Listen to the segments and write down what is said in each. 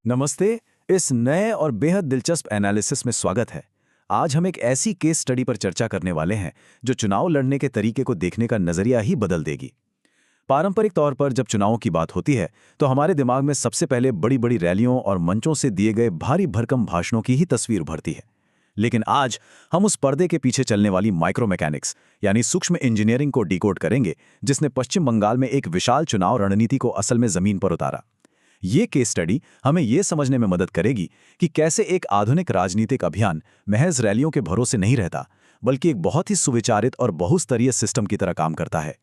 नमस्ते। इस नए और बेहद दिलचस्प एनालिसिस में स्वागत है। आज हम एक ऐसी केस स्टडी पर चर्चा करने वाले हैं जो चुनाव लड़ने के तरीके को देखने का नजरिया ही बदल देगी। पारंपरिक तौर पर जब चुनावों की बात होती है तो हमारे दिमाग में सबसे पहले बड़ी बड़ी रैलियों और मंचों से दिए गए भारी भरकम भाषणों की ही तस्वीर उभरती है। लेकिन आज हम उस पर्दे के पीछे चलने वाली माइक्रो मैकेनिक्स यानी सूक्ष्म इंजीनियरिंग को डिकोड करेंगे, जिसने पश्चिम बंगाल में एक विशाल चुनाव रणनीति को असल में जमीन पर उतारा। ये केस स्टडी हमें यह समझने में मदद करेगी कि कैसे एक आधुनिक राजनीतिक अभियान महज रैलियों के भरोसे नहीं रहता, बल्कि एक बहुत ही सुविचारित और बहुस्तरीय सिस्टम की तरह काम करता है।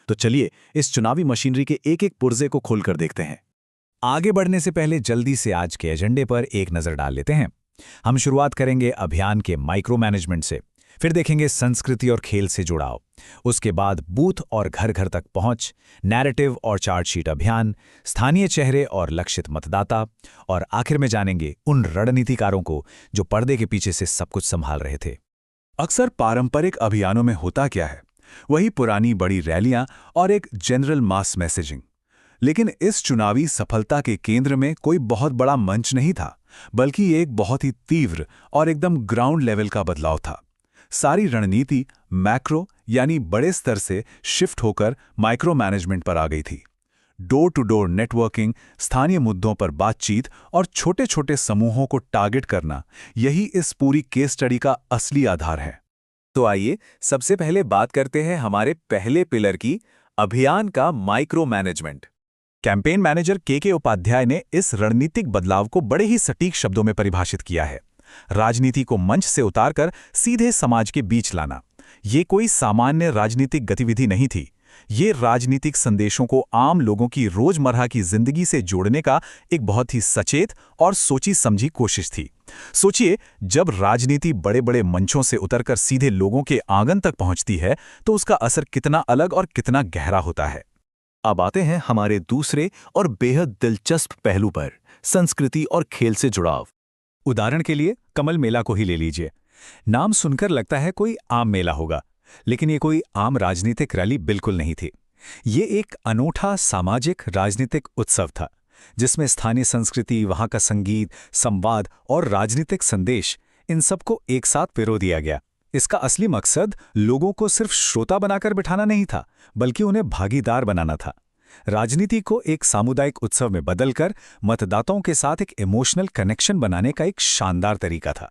तो चलिए इस चुनावी मशीनरी के एक एक पुर्जे को खोलकर देखते हैं। आगे बढ़ने से पहले जल्दी से आज के एजेंडे पर एक नजर डाल लेते हैं। हम शुरुआत करेंगे अभियान के माइक्रो मैनेजमेंट से, फिर देखेंगे संस्कृति और खेल से जुड़ाव, उसके बाद बूथ और घर घर तक पहुंच, नैरेटिव और चार्जशीट अभियान, स्थानीय चेहरे और लक्षित मतदाता, और आखिर में जानेंगे उन रणनीतिकारों को जो पर्दे के पीछे से सब कुछ संभाल रहे थे। अक्सर पारंपरिक अभियानों में होता क्या है? वही पुरानी बड़ी रैलियां और एक जनरल मास मैसेजिंग। लेकिन इस चुनावी सफलता के केंद्र में कोई बहुत बड़ा मंच नहीं था, बल्कि एक बहुत ही तीव्र और एकदम ग्राउंड लेवल का बदलाव था। सारी रणनीति मैक्रो यानी बड़े स्तर से शिफ्ट होकर माइक्रो मैनेजमेंट पर आ गई थी। डोर टू डोर नेटवर्किंग, स्थानीय मुद्दों पर बातचीत और छोटे छोटे समूहों को टारगेट करना, यही इस पूरी केस स्टडी का असली आधार है। तो आइए सबसे पहले बात करते हैं हमारे पहले पिलर की, अभियान का माइक्रो मैनेजमेंट। कैंपेन मैनेजर के उपाध्याय ने इस रणनीतिक बदलाव को बड़े ही सटीक शब्दों में परिभाषित किया है। राजनीति को मंच से उतारकर सीधे समाज के बीच लाना। ये कोई सामान्य राजनीतिक गतिविधि नहीं थी। ये राजनीतिक संदेशों को आम लोगों की रोजमर्रा की जिंदगी से जोड़ने का एक बहुत ही सचेत और सोची समझी कोशिश थी। सोचिए, जब राजनीति बड़े बड़े मंचों से उतरकर सीधे लोगों के आंगन तक पहुंचती है तो उसका असर कितना अलग और कितना गहरा होता है। अब आते हैं हमारे दूसरे और बेहद दिलचस्प पहलू पर, संस्कृति और खेल से जुड़ाव। उदाहरण के लिए कमल मेला को ही ले लीजिए। नाम सुनकर लगता है कोई आम मेला होगा, लेकिन ये कोई आम राजनीतिक रैली बिल्कुल नहीं थी। ये एक अनोखा सामाजिक राजनीतिक उत्सव था, जिसमें स्थानीय संस्कृति, वहां का संगीत, संवाद और राजनीतिक संदेश, इन सबको एक साथ पिरो दिया गया। इसका असली मकसद लोगों को सिर्फ श्रोता बनाकर बिठाना नहीं था, बल्कि उन्हें भागीदार बनाना था। राजनीति को एक सामुदायिक उत्सव में बदलकर मतदाताओं के साथ एक इमोशनल कनेक्शन बनाने का एक शानदार तरीका था।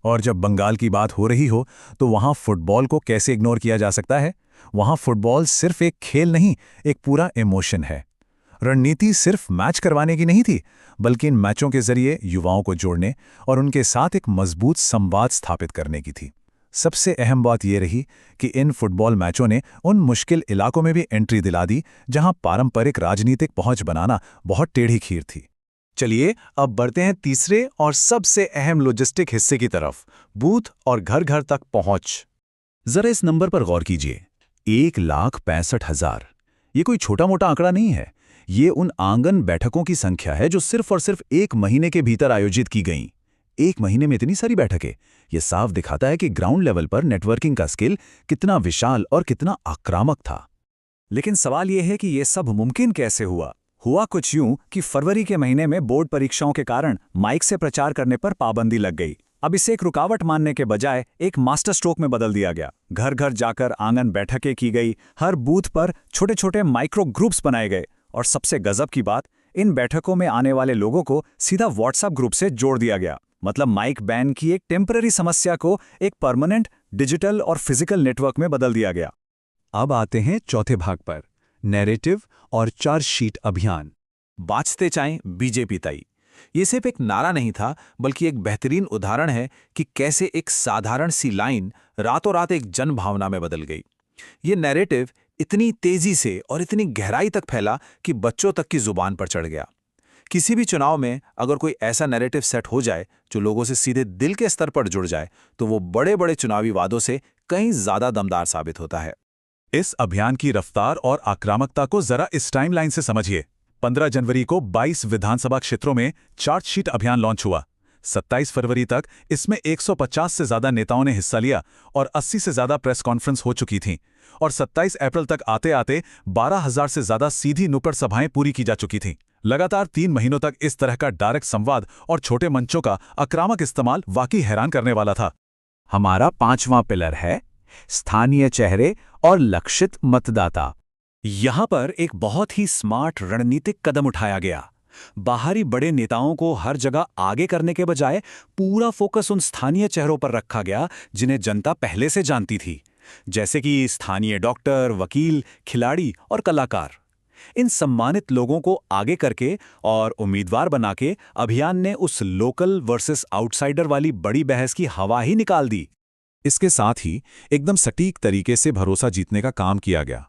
और जब बंगाल की बात हो रही हो तो वहां फुटबॉल को कैसे इग्नोर किया जा सकता है? वहां फुटबॉल सिर्फ एक खेल नहीं, एक पूरा इमोशन है। रणनीति सिर्फ मैच करवाने की नहीं थी, बल्कि इन मैचों के जरिए युवाओं को जोड़ने और उनके साथ एक मजबूत संवाद स्थापित करने की थी। सबसे अहम बात यह रही कि इन फुटबॉल मैचों ने उन मुश्किल इलाकों में भी एंट्री दिला दी जहां पारंपरिक राजनीतिक पहुंच बनाना बहुत टेढ़ी खीर थी। चलिए अब बढ़ते हैं तीसरे और सबसे अहम लॉजिस्टिक हिस्से की तरफ, बूथ और घर घर तक पहुंच। जरा इस नंबर पर गौर कीजिए, 1,65,000। ये कोई छोटा मोटा आंकड़ा नहीं है। ये उन आंगन बैठकों की संख्या है जो सिर्फ और सिर्फ एक महीने के भीतर आयोजित की गईं। एक महीने में इतनी सारी बैठकें, यह साफ दिखाता है कि ग्राउंड लेवल पर नेटवर्किंग का स्किल कितना विशाल और कितना आक्रामक था। लेकिन सवाल यह है कि यह सब मुमकिन कैसे हुआ? हुआ कुछ यूं कि फरवरी के महीने में बोर्ड परीक्षाओं के कारण माइक से प्रचार करने पर पाबंदी लग गई। अब इसे एक रुकावट मानने के बजाय एक मास्टर स्ट्रोक में बदल दिया गया। घर घर जाकर आंगन बैठकें की गई, हर बूथ पर छोटे छोटे माइक्रो ग्रुप्स बनाए गए, और सबसे गजब की बात, इन बैठकों में आने वाले लोगों को सीधा व्हाट्सएप ग्रुप से जोड़ दिया गया। मतलब माइक बैन की एक टेम्पररी समस्या को एक परमानेंट डिजिटल और फिजिकल नेटवर्क में बदल दिया गया। अब आते हैं चौथे भाग पर, नैरेटिव और चार्जशीट अभियान। बाँचते चाहें बीजेपी तई। ये सिर्फ एक नारा नहीं था, बल्कि एक बेहतरीन उदाहरण है कि कैसे एक साधारण सी लाइन रातों रात एक जन भावना में बदल गई। ये नैरेटिव इतनी तेजी से और इतनी गहराई तक फैला कि बच्चों तक की जुबान पर चढ़ गया। किसी भी चुनाव में अगर कोई ऐसा नैरेटिव सेट हो जाए जो लोगों से सीधे दिल के स्तर पर जुड़ जाए, तो वो बड़े बड़े चुनावी वादों से कहीं ज्यादा दमदार साबित होता है। इस अभियान की रफ्तार और आक्रामकता को जरा इस टाइमलाइन से समझिए। 15 जनवरी को 22 विधानसभा क्षेत्रों में चार्जशीट अभियान लॉन्च हुआ। 27 फरवरी तक इसमें 150 से ज्यादा नेताओं ने हिस्सा लिया और 80 से ज्यादा प्रेस कॉन्फ्रेंस हो चुकी थीं। और 27 अप्रैल तक आते आते 12,000 से ज्यादा सीधी नुक्कड़ सभाएं पूरी की जा चुकी थीं। लगातार 3 महीनों तक इस तरह का डायरेक्ट संवाद और छोटे मंचों का आक्रामक इस्तेमाल वाकई हैरान करने वाला था। हमारा 5वां पिलर है स्थानीय चेहरे और लक्षित मतदाता। यहाँ पर एक बहुत ही स्मार्ट रणनीतिक कदम उठाया गया। बाहरी बड़े नेताओं को हर जगह आगे करने के बजाय पूरा फोकस उन स्थानीय चेहरों पर रखा गया जिन्हें जनता पहले से जानती थी, जैसे कि स्थानीय डॉक्टर, वकील, खिलाड़ी और कलाकार। इन सम्मानित लोगों को आगे करके और उम्मीदवार बना के अभियान ने उस लोकल वर्सेस आउटसाइडर वाली बड़ी बहस की हवा ही निकाल दी। इसके साथ ही एकदम सटीक तरीके से भरोसा जीतने का काम किया गया।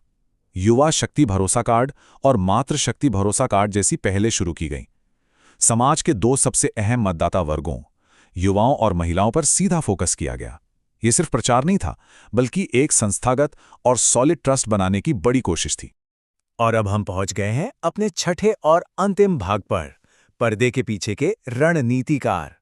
युवा शक्ति भरोसा कार्ड और मातृ शक्ति भरोसा कार्ड जैसी पहले शुरू की गई। समाज के 2 सबसे अहम मतदाता वर्गों, युवाओं और महिलाओं पर सीधा फोकस किया गया। ये सिर्फ प्रचार नहीं था, बल्कि एक संस्थागत और सॉलिड ट्रस्ट बनाने की बड़ी कोशिश थी। और अब हम पहुंच गए हैं अपने छठे और अंतिम भाग पर, पर्दे के पीछे के रणनीतिकार।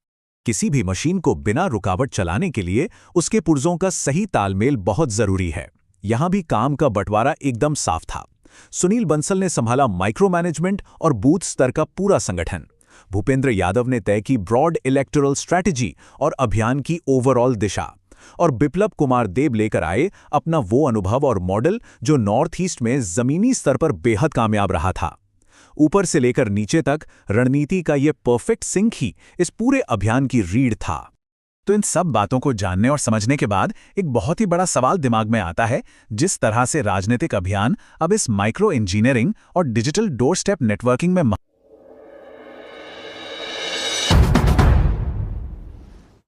किसी भी मशीन को बिना रुकावट चलाने के लिए उसके पुर्जों का सही तालमेल बहुत जरूरी है। यहां भी काम का बंटवारा एकदम साफ था। सुनील बंसल ने संभाला माइक्रो मैनेजमेंट और बूथ स्तर का पूरा संगठन। भूपेंद्र यादव ने तय की ब्रॉड इलेक्टोरल स्ट्रैटेजी और अभियान की ओवरऑल दिशा। और बिप्लब कुमार देब लेकर आए अपना वो अनुभव और मॉडल जो नॉर्थ ईस्ट में जमीनी स्तर पर बेहद कामयाब रहा था। ऊपर से लेकर नीचे तक रणनीति का ये परफेक्ट सिंक ही इस पूरे अभियान की रीढ़ था। तो इन सब बातों को जानने और समझने के बाद एक बहुत ही बड़ा सवाल दिमाग में आता है, जिस तरह से राजनीतिक अभियान अब इस माइक्रो इंजीनियरिंग और डिजिटल डोर स्टेप नेटवर्किंग में